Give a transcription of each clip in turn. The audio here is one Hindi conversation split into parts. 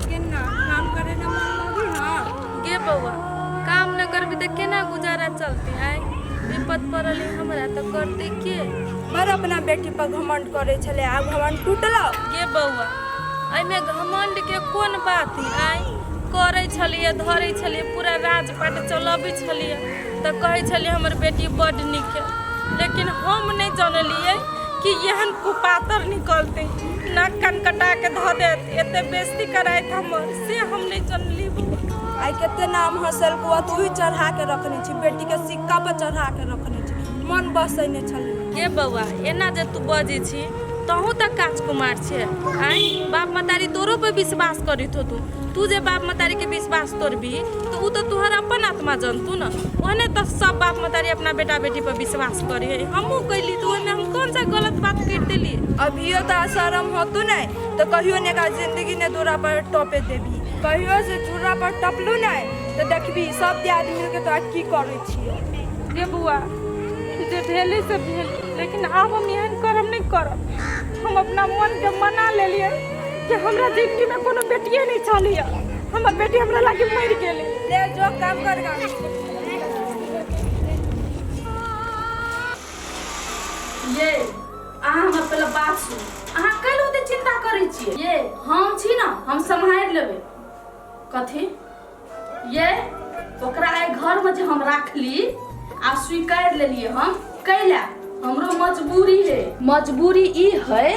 केना काम करे ना मन लगी। हाँ गे बउआ काम न करबी तो केना गुजारा चलती आई विपद पड़ल हमरा तो करते के। पर अपना बेटी पर घमंड करे छले आ घमंड टूटल। गे बउआ एमे घमंड के कोन बात है आई करे छलिए धरे छलिए पूरा राजपाट चलबे छलिए तो कहे छलिए हमर बेटी बड़ निक है, लेकिन हम नहीं जानलिए कि यहन कुपातर निकलते नाक कान कटा के धो देत एते बेइज्जती कराइत हमर से हम नहीं जानली। आई केते नाम हसल को तू ही चढ़ा के रखने छी, बेटी के सिक्का पर चढ़ा के रखने छी, मन बसैने छले। गे बउआ एना जे तू बजे छी तहू तक राजकुमार छे आई बाप मतारी तोरो पे विश्वास करित हो तू जे बाप मतारी के विश्वास तोड़बी तो उ तो तुहर अपन आत्मा जानतू न। ओने तो सब बाप मतारी अपना बेटा बेटी पर विश्वास करे हमहू कैली तो ओने हम कौन सा गलत बात कर देली। अभियो तो शर्म होतु नहीं तो कहियो ने का जिंदगी ने दूरा पर टोपे देबी, कहियो से दूरा पर टपलू नहीं तो देखबी सब दियाद मिल के तो की करे छी। गे बुआ जे ढेली से भेल लेकिन अब हम एहन करम नहीं करब। हम अपना मन के मना लेलिए कि हमरा जिंदगी में कोनो बेटिए नहीं चलिए, हमर बेटी हमरा लागे मर गेले। ले जो काम करगा ये अहाँ हमर पहले बात सुन। अहाँ कल ओते चिंता करे छिए ये हम छी ना हम संभाल लेबे कथी ये ओकरा ए घर में जे हम राखली आ स्वीकार लेलिए हम कैला हमरो मजबूरी है। मजबूरी ई है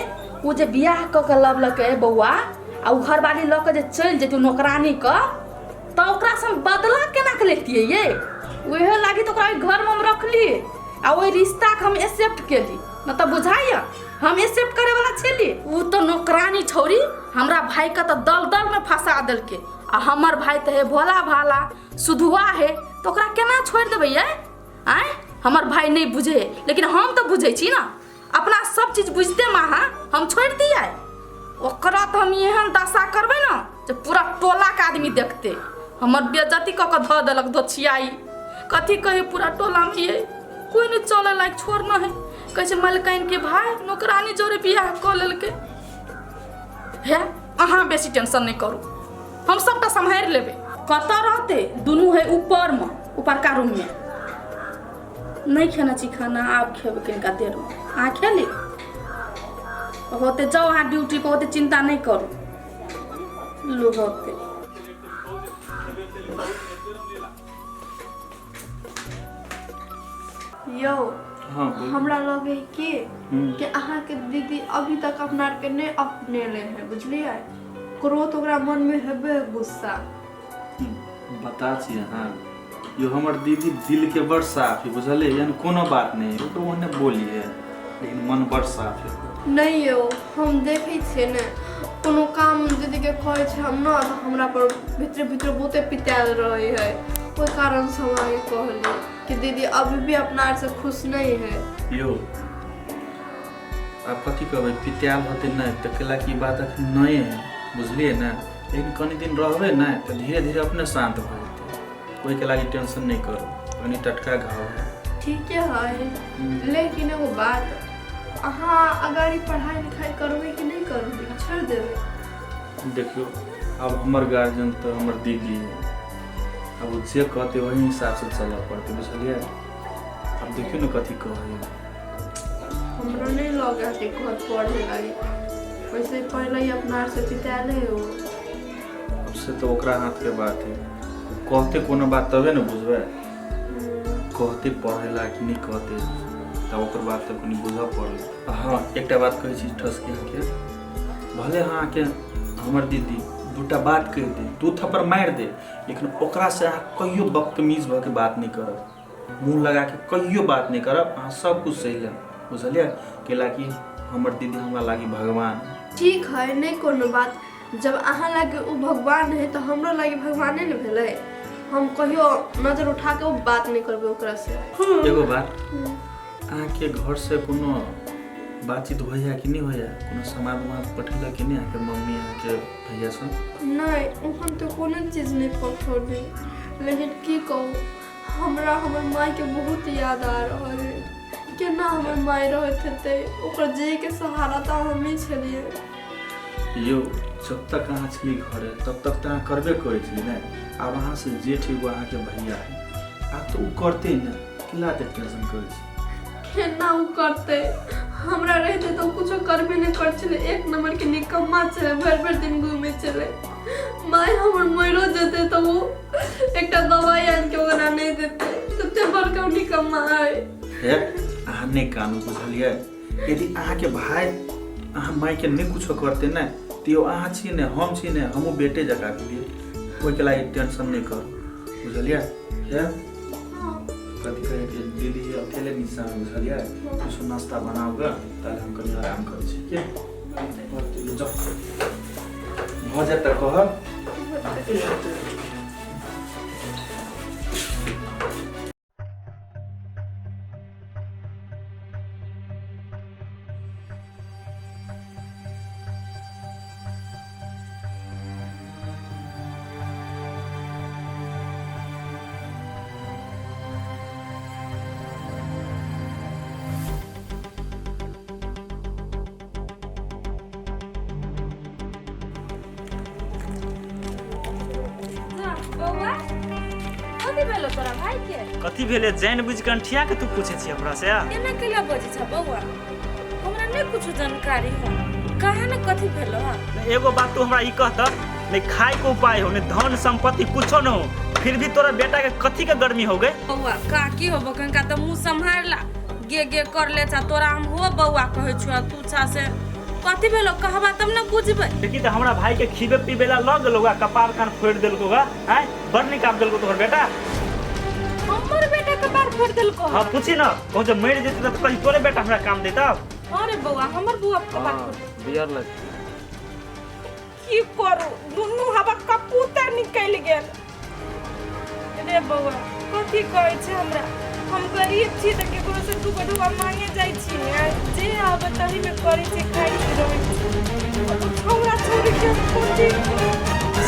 वो जे बियाह क के लबलके बउआ आ उ घरवाली ल के जे चल जेतू नौकरानी क त ओकरा से बदला केना के लेतिए ये ओहे लागी तो ओकरा घर में हम रखली आ ओई रिश्ता के हम एक्सेप्ट केली न त बुझाइया हम एक्सेप्ट करे वाला छली। उ तो नौकरानी छोरी हमरा भाई का तो दलदल में फंसा देलके आ हमर भाई तो है भोला भाला सुधुआ है तो ओकरा केना छोड़ देबै ये आय हमर भाई नहीं बुझे लेकिन हम तो बुझे छी ना अपना सब चीज बुझते माँ हम छोड़ दिए ओकरा तो हम एहन दशा करबे ना जे पूरा टोला के आदमी देखते हमर बेइज्जती क के ध देलक दोछियाई कथी कहे पूरा टोला में ये कोई नहीं चले लायक छोड़ न है कहे मलकाइन के भाई नौकरानी जोरे बियाह क लेलके है। अहाँ बेसी टेंशन नहीं करू हम सबटा संभाल लेबे कत रहते दुनू है ऊपर में ऊपर का रूम में नहीं खाना ची खाना आप खेबे किनका देर में अहाँ खेली होते जाओ अहाँ ड्यूटी पर होते चिंता नहीं करू लो होते। यो हाँ हमरा लगे कि अहाँ के दीदी अभी तक अपना के नहीं अपने ले है बुझलिए क्रोध ओकरा मन में हेबे गुस्सा बता छी हाँ यो हमर दीदी दिल के बड़ साफ है बुझले यानी कोनो बात नहीं ओकरो ओने बोली है लेकिन मन बड़ साफ है। नहीं यो हम देखे छे ने कोनो काम दीदी के कहे छे हम ना हमरा पर भीतर भीतर बहुते पिताल रहे है कोई कारण से हम आगे कहली कि दीदी अभी भी अपना से खुश नहीं है। यो आप कथी कहबे पिताल होते ना तो केला की बात अखन नहीं है बुझलिए ना लेकिन कनी दिन रहबे ना तो धीरे धीरे अपने शांत हो कोई के लागी टेंशन नहीं करो कनी टटका घाव है ठीक है लेकिन वो बात अहाँ अगाड़ी पढ़ाई लिखाई करबे कि नहीं करबे छोड़ देबे। देखियो अब हमर गार्जियन तो हमर दीदी है अब जे कहते वही हिसाब से चलना पड़ते बुझलिए। अब देखियो ना कथी कहे हमरा नहीं लगा कि घर पढ़े लागी वैसे पहले ही अपना से पिताले हो अब से तो ओकरा हाथ के बात है कहते कोनो बात तबे न बुझबे कहते पढ़ेला कि नहीं कहते तब ओकर बात तब कनी बुझा पड़ल। हाँ एकटा बात कहै छी ठस के भले हाँ के हमर दीदी दूटा बात कह दे दू थप्पड़ मार दे लेकिन ओकरा से अहाँ कहियो बदतमीज भ के बात नहीं करब मुँह लगा के कहियो बात नहीं करब अहाँ सब कुछ सही ले बुझलिए केला कि हमर दीदी हमरा लागी भगवान ठीक है नहीं कोनो बात जब अहाँ लागे उ भगवान है तो हमरो लागे भगवाने न भेले हम कहियो नजर उठा के बात नहीं करबे ओकरा से। एगो बात अहाँ के घर से कोनो बातचीत होइया कि नहीं होइया कोनो सामान उमान पठेला कि नहीं आके मम्मी आके भैया सब नहीं ओहन तो कोनो चीज नहीं पठौली लेकिन की कहूँ हमरा हमर माई के बहुत याद आ रहा है केना हमर माई रहते थे ओकर जे के सहारा तो हम ही छलिए यो जब तक अहाँ छी घरे तब तक तो अहाँ करबे करे छी ने। अब अहाँ से जेठ एगो अहाँ के भैया है आ तो उ करते न किला ते टेंशन करे छी। केना उ करते हमरा रहते तो कुछ करबे नहीं कर चले। एक नंबर के निकम्मा छे, भर दिन घूमे चले। माय हमर मरो जते तो वो एकटा दवाई आन के ओकरा नहीं देते। तते बड़का निकम्मा है। हे अहाँ ने कानू बुझलिए। यदि अहाँ के भाई अहाँ माय के नहीं कुछ करते न तो अहाँ छी ने हम छी ने हमहु बेटे जका लिए ओइ के लागि टेंशन नहीं कर बुझलिए। हे कथी कहे के दीदी अकेले निशान बुझलिए। कुछ नाश्ता बनाओगे ताले हम कनी आराम कर छी के ले जाओ भ जात कह। बौआ कथी भेलो तोरा भाई के? कथी भेले जान बुझ के अंठिया के तू पूछे छी हमरा से? केना केला बजे छ बौआ? हमरा नहीं कुछ जानकारी हो। कहा न कथी भेलो हा? एगो बात तू हमरा ई कहत नहीं खाए को उपाय हो, नहीं धन संपत्ति कुछो न हो, फिर भी तोरा बेटा के कथी के गर्मी हो गए? बौआ का की होबो कनका त मुंह संभारला गे कर ले छ तोरा हम हो बौआ कहै छु तू छा से कथी भेलो कहबा तब न बुझबै। देखी त हमरा भाई के खीबे पीबेला लग गेलोगा, कपार कान फोड़ देलकोगा। हैं बड़ नहीं काम देलको तोहर बेटा। हमर बेटा कपार फोड़ देलको? हां पूछी न कहू जब मर जेते त कहीं तोरे बेटा हमरा काम देता। अरे बौआ हमर बुआ कपार फोड़ बियर लग की करू दुनु हवा कपूतर निकल गेल। रे बौआ कथी कहै छै हमरा? हम गरीब छी त केकरो से दू गडुआ मांगे जाय छी जे आबे तही में करै छी खाइ छी रहै छी। छौरा छोरी के कोठी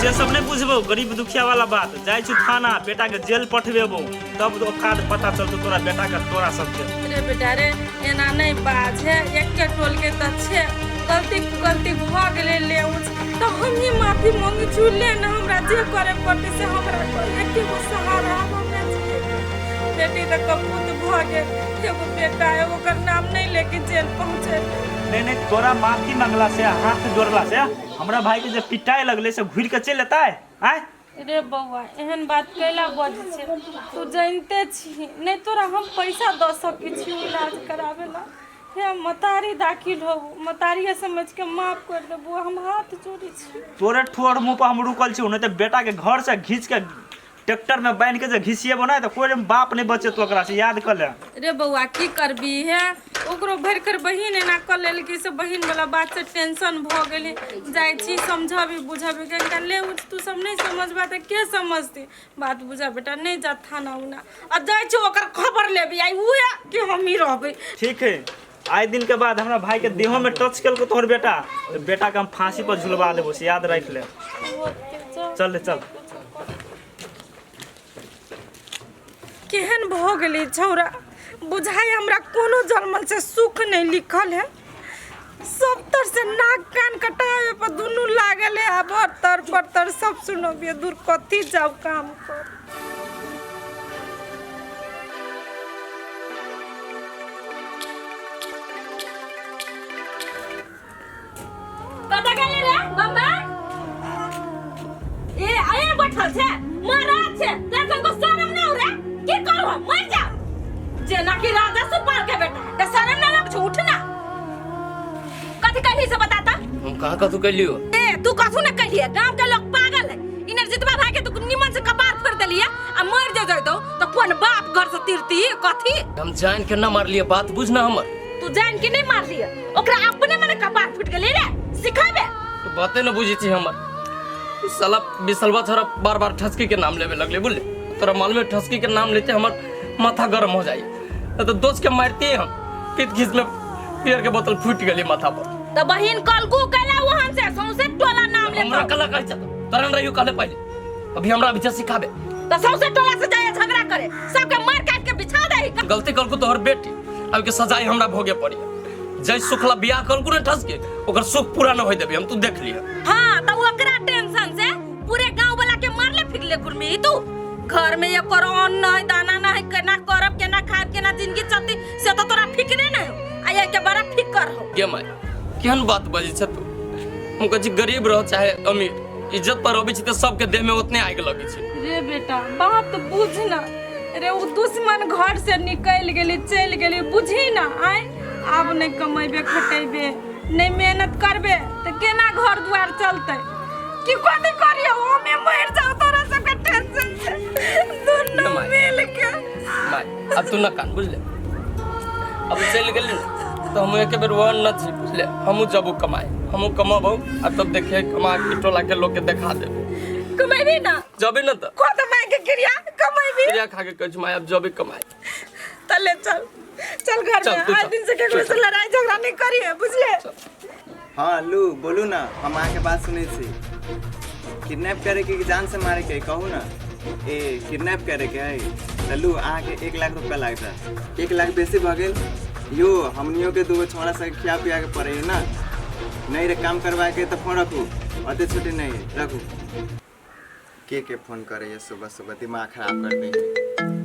से सब नहीं बुझबो गरीब दुखिया वाला बात। जाय छु थाना बेटा के जेल पठवेबो तब औकात पता चलतो तोरा बेटा का तोरा सब के। रे बेटा रे एना नहीं बाज है एक के टोल के त छे गलती भ गेले ले तो हम ही माफी मांगे छु ले न हमरा जे करे पड़ते से हमरा एक के सहारा हमरा बेटी त कपूत भ गेल एगो बेटा है ओकर नाम नहीं लेके जेल पहुंचे। नहीं तोरा माफी मांगला से हाथ जोड़ला से हमरा भाई के जे पिटाई लगले से घुर के चल लेता है। आय रे बौआ एहन बात कैला बज छे तू जानते छी नहीं तोरा हम पैसा द सकै छी इलाज करावेला। हे मतारी दाखिल हो मतारी समझ के माफ कर दे बुआ हम हाथ जोड़ी छी। तोरे ठोर मुंह पर हम रुकल छी नहीं तो बेटा के घर से घींच के ट्रैक्टर में बांध के जे घिसिएबो ना तो कोई बाप नहीं बचे तो ओकरा से याद कर ले। रे बौआ की करबी है ओकरो भर कर बहिन एना कर लेल कि से बहिन वाला बात से टेंशन भ गेले जाय छी समझाबी बुझाबी कनका ले तू सब नहीं समझबा त के समझती बात बुझा बेटा नहीं जा थाना उना आ जाय छी ओकर खबर लेबी आई हुए कि हम ही रहबे। ठीक है आज दिन के बाद हमरा भाई के देह में टच कल को तोहर बेटा तो बेटा के हम फांसी पर झुलवा देबो से याद रख ले। चल ले चल केहन भ गेली छौरा बुझाई हमरा कोनो जन्मल से सुख नहीं लिखल है। 70 से नाक कान कटावे पर दुनु लागल है अब तर सब सुनबिए दूर कथी जाओ काम कर। कता गेले रे बाबा ए आया बैठल छे महाराज छे देखन को शरम ना हो रे की करू मर जा जेना कि राजा सुपाल के बेटा त शरम ना लग छ उठना कथी कहली से बताता। हम कहां कथू कहलियो ए तू कथू ना कहलिए गांव के लोग पागल है इनर जितबा भाई के तू निमन से कपार फोड़ देलिए आ मर जा जाय तो कोन बाप घर से तीरती कथी। हम जान के ना मार लिए बात बुझना हमर तू जान के नहीं मार लिए ओकरा अपने मने कपार फूट गेले रे सिखाबे तो बातें न बुझी थी हमर साला बिसलवा थोड़ा बार ठसकी के नाम लेवे लगले बोले तोरा मालूम है ठसकी के नाम लेते हमर माथा गर्म हो जाई तो दोस्त के मारते हम पीत खींच में पियर के बोतल फूट गली माथा पर तो बहिन कलकू कैला वहां से सौसे टोला नाम ले हमरा कला कह चाहतो तरन रहियो काले पहले अभी हमरा बिचा सिखाबे तो सौसे टोला से जाए झगड़ा करे सबके मार काट के बिछा दे। गलती कल को तोहर बेटी अब के सजाई हमरा भोगे पड़ी जय सुखला बियाह कल ने ठस के ओकर सुख पूरा न होय देबे हम तू देख लिया। हां त ओकरा टेंशन से पूरे गांव वाला के मारले फिरले गुरमी तू घर में ये करो अन्न है दाना ना है केना करब केना खाब केना जिंदगी चलती से तो तोरा फिक्रे न हो आया के बड़ा फिकर हो के माय केहन बात बजे छ तू हम कह गरीब रह चाहे अमीर इज्जत पर अबै छ त सबके देह में उतने आग लगे छ। रे बेटा बात बुझ ना रे वो दुश्मन घर से निकल गेली चल गेली बुझी ना आय अब नहीं कमेबे खटेबे नहीं मेहनत करबे तो केना घर द्वार चलते कि कथि करियो ओ में मर जाओ तोरा सब के टेंशन से दोनों मिल के माय अब तू न कान बुझले अब चल गेली तो हम एक बेर वन न छी बुझले हमहु जबू कमाए हमहु कमाबो आ तब देखे कमा के टोला के लोग के दिखा दे कमेबी ना जबे न त को तो मैं के क्रिया कमेबी क्रिया खा के कह माय अब जबे कमाए तले चल चल घर चल, तू में आज चल, दिन से केकरो से लड़ाई झगड़ा नहीं करिए बुझले हाँ लू बोलू ना हम अहाँ के बात सुनै छी किडनैप करे के जान से मारे के कहू ना ए किडनैप करे के है त लू अहाँ के 1 लाख रुपया लागता 1 लाख बेसी भ गेल यो हमनियो के दूगो छोड़ा से खिया पिया के पड़े ना नहीं रे काम करवा के तो फोन रखू अते छुट्टी नहीं रखू के फोन करे सुबह सुबह दिमाग खराब कर दे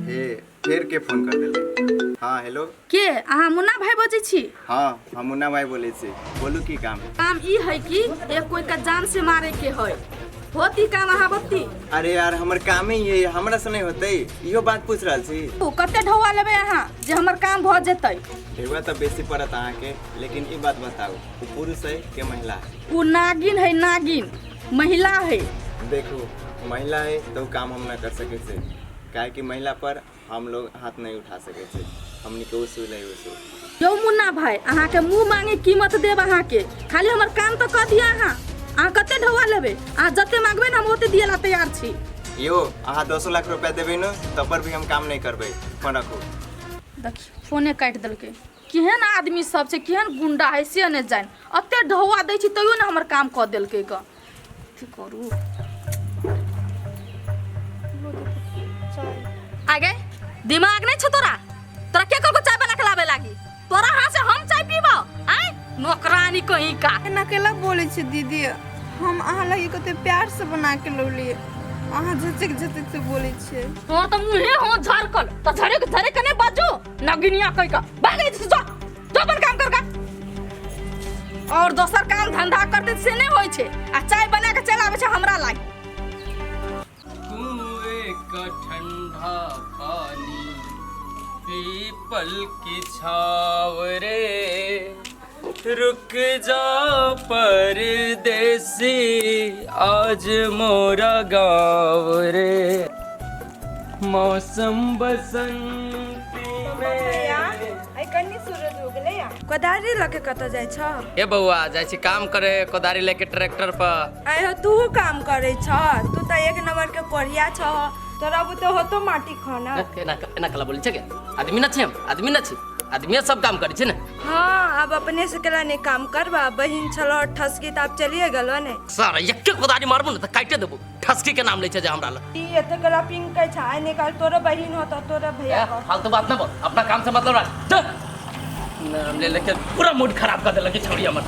हे फिर के फोन कर देले। हाँ हेलो के अहाँ मुन्ना भाई बजै छी? हाँ हम मुन्ना भाई बोले छी बोलू की काम काम ई है कि एक कोई का जान से मारे के है होती काम अहाँ बत्ती। अरे यार हमर काम ही है हमरा से नहीं होते इहो बात पूछ रहल छी तू कते ढौआ लेबे अहाँ जे हमर काम भ जेतै? ढेवा तो बेसी पड़त अहाँ के लेकिन ई बात बताओ वो पुरुष है के महिला है? वो नागिन है नागिन महिला है। देखो महिला है तो काम हम न कर सके थे काहे कि महिला पर हम लोग हाथ नहीं उठा सके थे हमनी के उसूल है उसूल। यो मुन्ना भाई अहाँ के मुंह मांगे कीमत देब अहाँ के खाली हमर काम तो कर दिया अहाँ कते ढौआ लेबे अहाँ जते मांगबे ना हम ओते दिए ला तैयार छी। यो अहाँ 200 लाख रुपया देबे न तब पर भी हम काम नहीं करबे फोन रखो। देखिए फोने काट देलके केहन आदमी सब छै केहन गुंडा है से ने जान अते ढौआ दै छी तइयो ना हमर काम क देलके ग की करू आगे दिमाग नहीं छ तोरा तोरा के को चाय बना के लावे लागी तोरा हाथ से हम चाय पीबो आय नौकरानी कहीं का एना केला बोले छी दीदी हम अहाँ लगी कते प्यार से बना के लौली अहाँ झचक झचक से बोले छी तोर त मुहे हो झरकल त झरे कने बाजू नगिनिया कहि का भागे से जो अपन काम कर का और दोसर काम धंधा करते से नहीं होय छे आ चाय बना के चलावे छे हमरा लागी कुएं का ठंडा पानी पीपल की छाव रे रुक जा परदेसी आज मोरा गाँव रे मौसम बसंती में कन्नी सूरज हो गेले कोदारी लके कत जाय छ ए बउआ जाइ छी काम करे कोदारी लेके ट्रैक्टर पर आयो तू काम करे छ तू त एक नंबर के कोढ़िया छ तोरा अब तो होतो माटी खाना एना कला बोली छके आदमी न छै आदमी न छै आदमी सब काम करे छै ने। हां अब अपने से केला ने काम करबा बहिन छलो ठसकी त अब चलिए गेलो ने सारा एक कोदारी मारबो न त काटे देबो ठसकी के नाम ले छै जे हमरा ल ई एते केला पिंक के छ आइ निकाल तोरा बहिन हो त तोरा भैया हो फालतू बात न बोल अपना काम से मतलब रख नाम ले लेके पूरा मूड खराब कर देलक छौड़ी हमर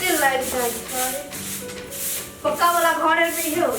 दिल लाइट जाय पक्का वाला घर में ही हो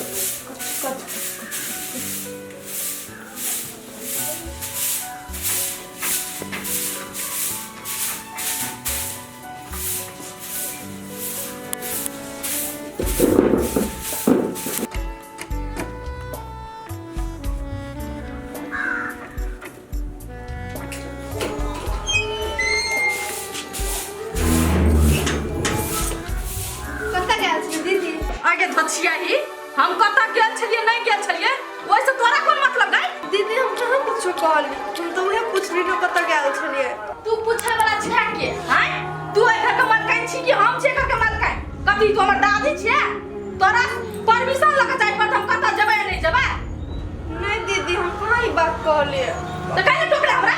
आगे धछिया ही हम कता गेल छलिए नहीं गेल छलिए ओइ से तोरा कोन मतलब गई दीदी हम कहां कुछ कहली हम तो उहे पूछली न कत गेल छलिए तू पूछे वाला छै के हैं तू ए घर के मालकिन छी कि हम छै घर के मालकिन कभी तू हमर दादी छै तोरा परमिशन लगे जाय पर हम कता जेबै नहीं जेबै नहीं दीदी हम कहां ई बात कहली तो काहे टोकला हमरा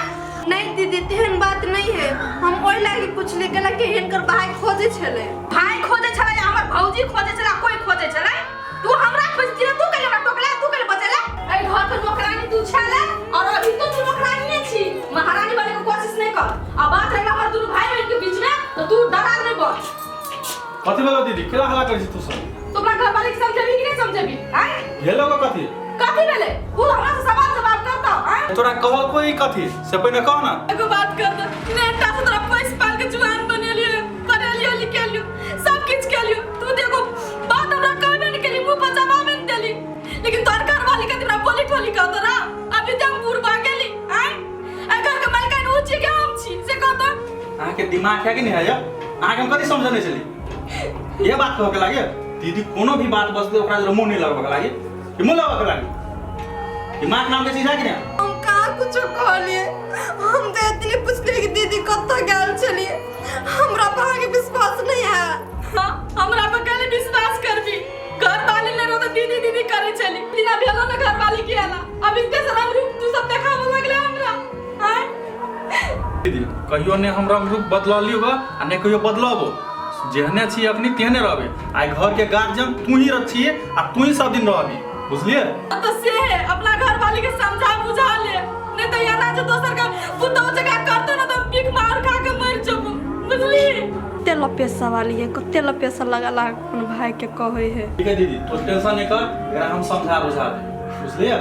नहीं दीदी तेहन बात नहीं है हम ओइ लागी पूछली केला के हिनकर भाई खोजे छले भाई खोजे छले हमर भौजी खोजे छले कोई खोजे छले तू हमरा खोजती रे तू कले हमरा टोकला तू कले बचले ए घर पर नौकरानी तू छले और अभी तो तू नौकरानी छी महारानी बने के कोशिश नहीं कर दोनों भाई बहन के बीच में तो तू दरार नहीं बोल। कथी बोलो दीदी केला हला करै छी तू सब तू अपना घर वाले के समझेबी कि नहीं समझेबी? हैं? ये लोग कथी कथी भेले? तू हमरा से सवाल जवाब करता हैं? तोरा कहल कोई कथी से पहिने कह ना एगो बात कर दे। नेटा से तोरा पैस पाल के जुआन बनेलियो, पढ़ेलियो, लिखेलियो, सब कुछ केलियो। तू देखो बात हमरा कहबे नहीं केली, मुंह पर जवाब नहीं देली। लेकिन तोर घर वाली के तोरा बोली ठोली कह तोरा अभी तक बुरबा गेली, हैं? अगर के मालकिन ऊंची के हम छी से कहता अहाँ के दिमाग है कि नहीं है अहाँ के हम कथी समझने चली ये बात कह के लागे दीदी कोनो भी बात बसते ओकरा जरा मुंह नहीं लगबे के लागे कि मुंह लगबे के लागे दिमाग नाम के चीज है कि नहीं हम कहाँ कुछ कहलिए। हम तो इतनी पूछलिए कि दीदी कत्तो गेल छलिए। हमरा पर आगे विश्वास नहीं है। हां हमरा पर कल विश्वास करबी। घर वाली ने तो दीदी दीदी करे चली। बिना भेलो ना घर वाली के आला। अब इतने सारा रूप तू सब देखाव लगले हमरा। हैं? दीदी कहियो ने हमरा रूप बदललियो बा आ ने कहियो बदलबो जेहने छी अखनी तेहने रहबे आइ घर के गार्जियन तू ही रखिए आ तू ही सब दिन रहबी बुझलिए तो से है अपना घर वाली के समझा बुझा ले नहीं तो यहाँ ना जो दोसर का पुतौ जगह करते ना तो पीक मार खा के मर जबो बुझली तेल पैसा वाली है तेल पैसा लगा ला अपन भाई के कहे है। ठीक है दीदी तो टेंशन नहीं कर एकरा हम समझा बुझा दे बुझलिए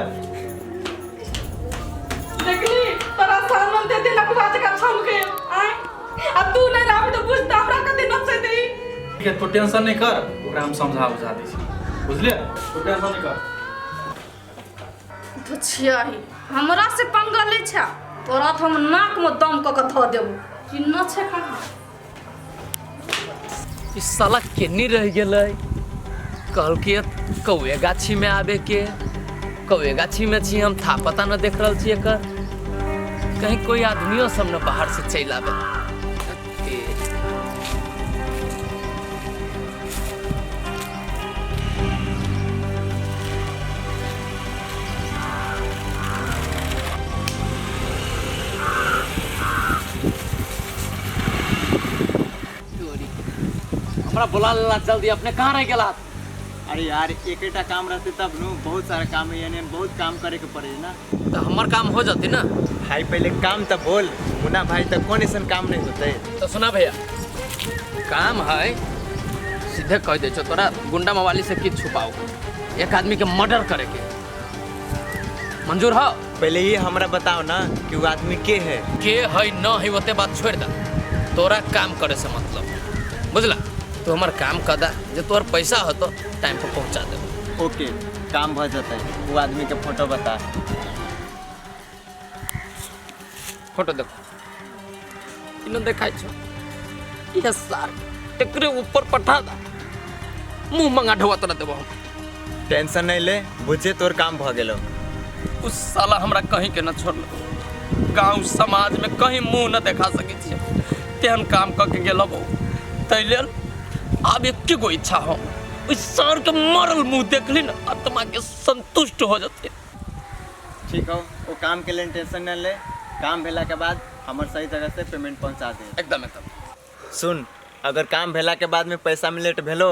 देखली तोरा सामने दे दे लकवा जगह छम के आय अब तू नहीं रह तो बुझ हमरा कते न से दे ठीक है तो टेंशन नहीं कर ओकरा हम समझा बुझा दै छी बुझलिए तो टेंशन नहीं कर तो छियाही हमरा से पंगा ले छा तोरा तो हम नाक में दम क के ध देबो चिन्ह छे कहां इस साला केनी रह गेलै कल के कौए गाछी में आवे के कौए गाछी में छी हम था पता न देख रहल छी एकर कहीं कोई आदमियों सब न बाहर से चल आवे हमरा बुला लेला जल्दी अपने कहाँ रह गेला अरे यार एकेटा काम रहते तब नु बहुत सारा काम है यानी बहुत काम करे के पड़े ना तो हमार काम हो जाती ना भाई पहले काम तब बोल मुन्ना भाई तक कौन ऐसा काम नहीं होते तो सुना भैया काम है सीधे कह दे तोरा गुंडा मवाली से कित छुपाओ एक आदमी के मर्डर करे के मंजूर हो पहले ये हमरा बताओ ना कि वो आदमी के है न है ओते बात छोड़ दा तोरा काम करे से मतलब बुझला तो हमार काम कर दा जे तोर पैसा हो तो टाइम पर पहुंचा दे ओके काम भ जाता है वो आदमी के फोटो बता फोटो देखो इन्हों देखाई छो ये सार एकरे ऊपर पठा दा मुंह मंगा ढवा तोरा देबो हम टेंशन नहीं ले बुझे तोर काम भ गेलो उस साला हमरा कहीं के न छोड़लो गांव समाज में कहीं मुंह न देखा सके छिए तेहन काम क के गेलो तै लेल अब एक गो इच्छा हो उस सर के मरल मुंह देख ली ना आत्मा के संतुष्ट हो जाते ठीक हो वो काम के लिए टेंशन न ले काम भेला के बाद हमर सही जगह से पेमेंट पहुंचा दे एकदम एकदम सुन अगर काम भेला के बाद में पैसा में लेट भेलो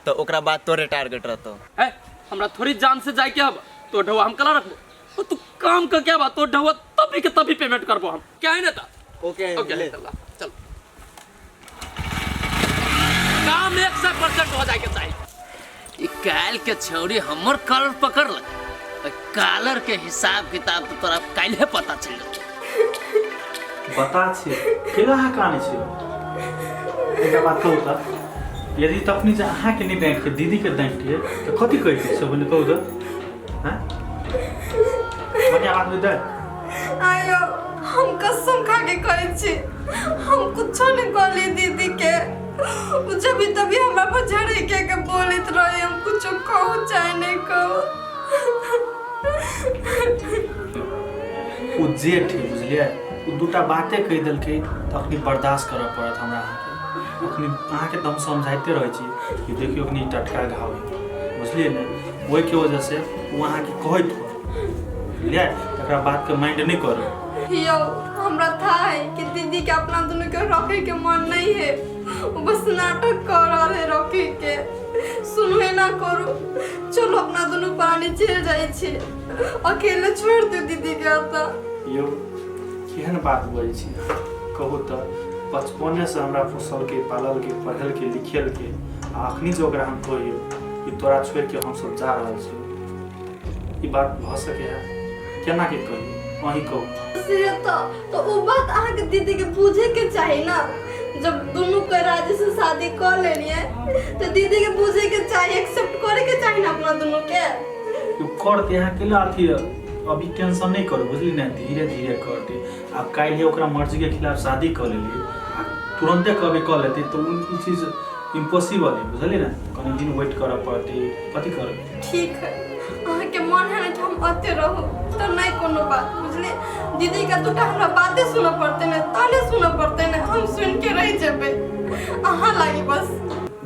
तो ओकरा बाद तोरे टारगेट रहतो है हमरा थोड़ी जान से जाए के अब तो ढवा हम कला रखबो तू काम का क्या बात तो ढवा तभी के तभी पेमेंट करबो हम क्या है ना ता ओके ओके चल काम 100% हो जाए के चाहिए काल के छौरी हमर कलर पकड़ ल कलर के हिसाब किताब तो तोरा काल्हे पता चल जाए बता छी केला कहानी छी एक बात कहू त यदि तखनी जे अहाँ के नहीं बैंक के दीदी के बैंक के तो कथि कहै छै बोले कहू त हैं मने आवाज दे आयो हम कसम खा के कहे छी हम कुछ नहीं कहली दीदी के जब तभी हमरा पर झड़े के बोलत रहे हम कुछ कहू चाहे नहीं कहू ओ जेठ बुझलिए ओ दूटा बातें कह देलकै तो अखनी बर्दाश्त करऽ पड़त हमरा अखनी अहाँ के दम समझाइते रहे छी कि देखियो अखनी टटका घाव है बुझलिए ने ओहि के वजह से वो अहाँ के कहैत हो बुझलिए एकरा बात के माइंड नहीं करू यो हमरा था है कि दीदी के अपना दोनों के रखे के मन नहीं है वो बस नाटक कर रहा है रखे के सुनवे ना करो चलो अपना दोनों पानी चल जाए छे अकेले छोड़ दो दीदी के आता यो केहन बात बोलै छी कहू तो बचपने से हमरा पोसल के पालल के पढ़ल के लिखल के अखनी जो ओकरा हम कहियो कि तोरा छोड़ के हम सब जा रहल छी, ई बात भ सके है केना के कहियो वही कहू से तो वो बात अहाँ के दीदी के पूछे के चाहिए ना। जब दोनों के राजी से शादी कर लेनी है तो दीदी के पूछे के चाहिए, एक्सेप्ट करे के चाहिए ना अपना दोनों के। तू कर दे यहाँ के लाथी अभी टेंशन नहीं करो बुझली ना, धीरे धीरे कर दे। अब काल ही ओकरा मर्जी के खिलाफ शादी कर लेली तुरंते कभी कर लेते तो उनकी चीज इम्पॉसिबल है बुझली ना, कहीं दिन वेट करे पड़ती कथी कर। ठीक है अहाँ के मन है ना कि हम अते रहो तो नहीं कोनो बात बुझले। दीदी का दूटा हमरा बातें सुना पड़ते ने, ताने सुना पड़ते ने, हम सुन के रह जेबे। अहाँ लागी बस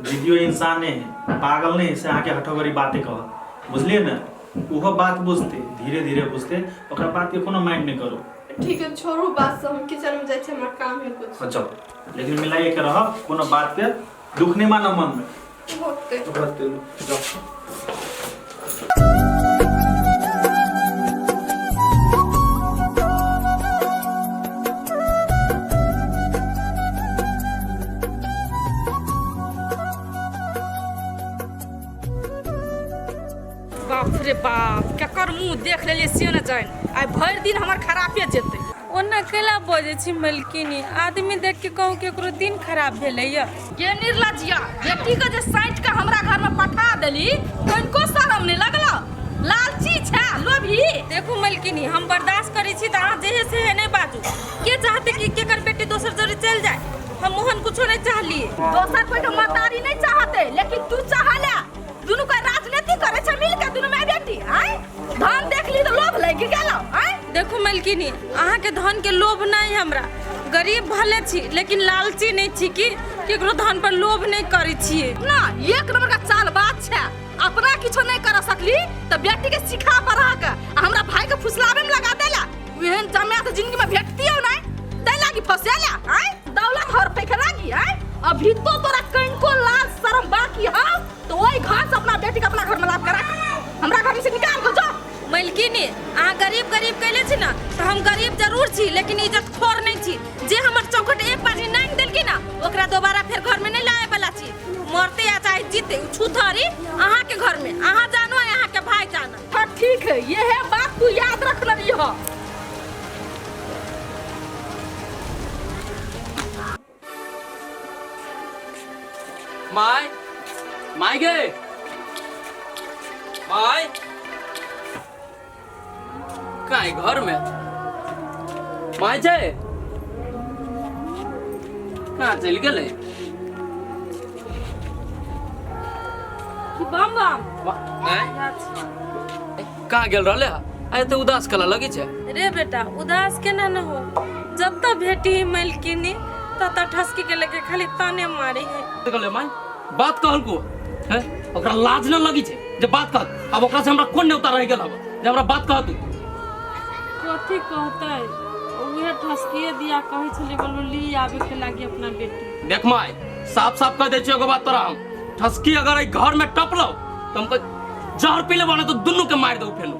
दीदियो इंसान है, पागल नहीं से आके हठोगरी बातें कह बुझलिए ना। वो बात बुझते धीरे धीरे बुझते, ओकरा बात के कोनो माइंड नहीं करो। ठीक है छोड़ू बात से, हम किचन में जाए छे, हमरा काम है कुछ। हाँ चलो, लेकिन मिलाइए के रह, कोनो बात के दुख नहीं मानो मन में। होते जाओ। बाप रे बाप केकर मुंह देख लेलिए से न जान, आइ भरि दिन हमर खराबे जेतै। ओना केला बजे छी मलकिनी, आदमी देख के कहूँ केकरो दिन खराब भेलैया। ये निर्लजिया बेटी के जे साइट के हमरा घर में पठा देली कनको शरम नहीं लगला? लालची छै, लोभी। देखो मलकिनी हम बर्दाश्त करै छी त अहाँ जेहे से नहीं बाजू। के चाहते कि केकर बेटी दोसर जरे चल जाए? हम मोहन कुछो नहीं चाहलिए। दोसर कोई के मतारी नहीं चाहते, लेकिन तू चाहले। दुनू का राजनीति करे छै मिल के, दुनू माय बेटी। आय धन देख ली तो लोभ लगी गेलो। आय देखो मलकिनी अहाँ के धन के लोभ नहीं, हमरा गरीब भले छी लेकिन लालची नहीं छी कि केकरो धन पर लोभ नहीं करै छिए ना। एक नंबर का चाल बात छै, अपना किछो नहीं कर सकली तो बेटी के सिखा पढ़ा के हमरा भाई के फुसलावे में लगा देला। एहन जमाया तो जिंदगी में भेटतियो नहीं, तै लागी फसेला। आय दौलत हर पे लागी। आय अभी तो तोरा कनको लाज शरम बाकी है तो ओई घर से अपना बेटी के अपना घर में लाभ करा, हमरा घर से निकाल के जा। मलकिनी अहाँ गरीब गरीब कहले छी ना, तो हम गरीब जरूर छी लेकिन इज्जत खोर नहीं छी। जे हमर चौखट एक बाजी नांग देलकी ना ओकरा दोबारा फिर घर में नहीं लाए वाला छी। मरते या चाहे जीते छुथरी अहाँ के घर में, अहाँ जानो यहाँ के भाई जानो। हाँ ठीक है, ये है बात तू याद रख रही हो। माय माय गे माय काहे घर में माय जे कहाँ चल गेले? बम बम कहाँ गेल रहले? आय तो उदास कला लगी छे। रे बेटा उदास केना न हो, जब तक भेटी मलकिनी तब ठसकी के लेके खाली ताने मारी है। देखले माय बात कहल को है, ओकरा लाज न लगी छे जे बात कह। अब ओकरा से हमरा कोन ने उतार रह गेल, अब जे हमरा बात कह तू कथी कहतै? उहे ठसकिए दिया कहै छले बोलो ली आवे के लागी अपना बेटी। देख माय साफ साफ कह दे छियो एगो बात तोरा, हम ठसकी अगर ई घर में टपलो तो हमको जहर पीले बने तो दुन्नू के मार दो फेनु।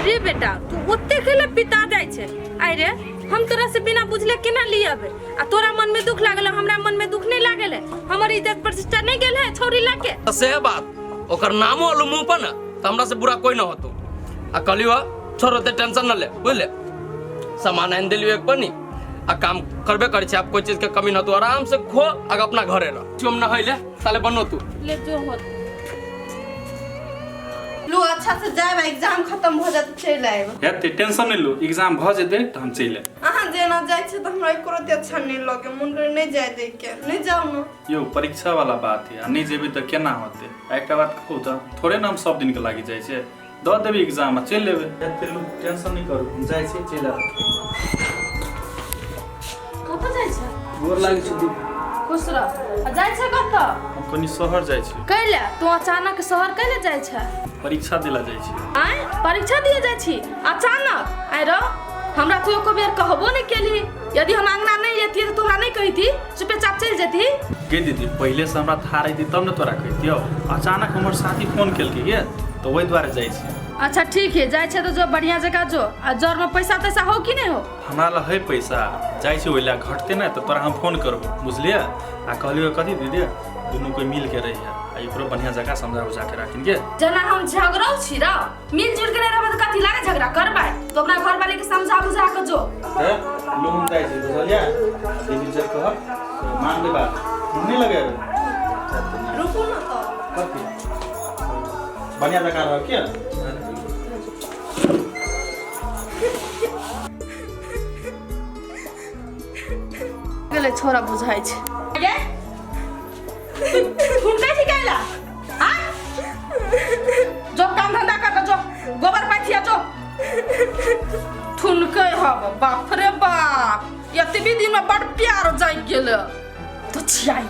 रे बेटा तू ओते खेले पिता जाय छे। आइ रे हम तोरा से बिना बुझले केना ली आबे? आ तोरा मन में दुख लागल, हमरा मन में दुख नहीं लागल है। हमर इज्जत प्रतिष्ठा नहीं गेल है छोरी लाके। तो से बात ओकर नामो अलो मुंह पर ना तो हमरा से बुरा कोई ना होतो। आ कहलियो छोरो ते टेंशन न ले, बुझले? सामान आन देलियो एक पनी आ काम करबे करे छे। आप कोई चीज के कमी न तो आराम से खो अगर अपना घरे रह। तुम न होइले साले बनो तू ले जो होत लो अच्छा से जाए, एग्जाम खत्म हो जाए तो चल आएब। हेते टेंशन नहीं लो, एग्जाम भ जेते त हम चले। अहाँ जेना जाए छे तो हमरा एको रति अच्छा नहीं लगे, मन रे नहीं जाए दे के। नहीं जाओ ना। यो परीक्षा वाला बात है, नहीं जेबे तो केना होते? एकटा बात कहू त थोड़े ना हम सब दिन के लागी जाय छे, द देबे एग्जाम आ चल लेबे। हेते लो टेंशन नहीं करू, हम जाय छे चल आ। कत जाय छ? गोर लागी छ दीदी। खुश रह। जाय छ कत? हम कनी शहर जाय छी। कैले तू अचानक शहर कैले जाय छ? परीक्षा देला जाय छी। आय परीक्षा दिए जाय छी अचानक? आय रो हमरा तू एको बेर कहबो नहीं केली। यदि हम अंगना नहीं जेती तो तोरा नहीं कहिती, चुपचाप चल जेती। गे दीदी पहले से हमरा था रही थी तब न तोरा कहतियो। अचानक हमर साथी फोन केलके ये तो वही द्वारा जाय छी। अच्छा ठीक है, जाए छे तो जो बढ़िया जगह जो आ जर में पैसा तैसा हो कि नहीं हो? हमरा ला है पैसा, जाइ छै ओइला घटते ना तो तोरा हम फोन करबो, बुझलिए? आ कहलियो कथी दीदी दुनू कोई मिल के रही है, आ एकरो बढ़िया जगह समझा बुझा के राखिन के। जना हम झगड़ौ छी र, मिलजुल के नहीं रहबे तो कथी लागे झगड़ा करबै? तो अपना घर वाले के समझा बुझा के जो। ए लोन जाइ छै, बुझलिए? दीदी जे कह मान ले बात, नहीं लगे रुकू ना तो। कथी बढ़िया जगह रह के गेले छोरा बुझाइ छै। ये हुनका छी कैला? हां? जो काम धंधा कर जो, गोबर पाथिया जो। ठुनके हब, बाप रे बाप। यति दिन में बड़ प्यार जाई गेल। तो छियाई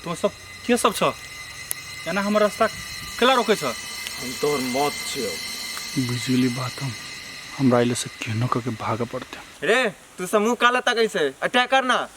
तो सब के सब छ? एना हमर रास्ता केला रोके छ? हम तोर मौत छियो। बिजली बात हमरा इले से केनो क के भाग पड़ते। रे तू समूह काला ता कैसे अटैक करना।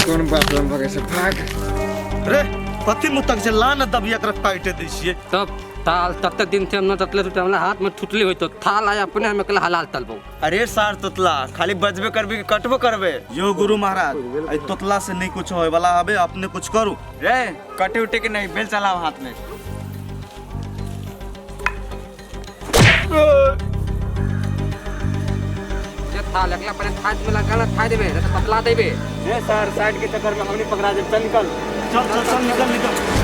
कौन बाप लंबा कैसे भाग रे कथी मुतक जे लान दबिया कर काटे दै छियै तब ताल तब तक दिन थे हम न ततले तो हमरा हाथ में ठुटली होई तो थाल आया अपने हमें कल हलाल तलबो। अरे सार तोतला खाली बजबे करबे कि कटबो करबे? यो गुरु महाराज आई तोतला से नहीं कुछ होए वाला हबे, अपने कुछ करू। रे कटे उटे के नहीं, बेल चलाओ हाथ में। ये थाल अगला पर थाल में लगाना थाल देबे तो पतला देबे। रे सर साइड के चक्कर में हमने पकड़ा दे। चल निकल चल चल चल निकल निकल।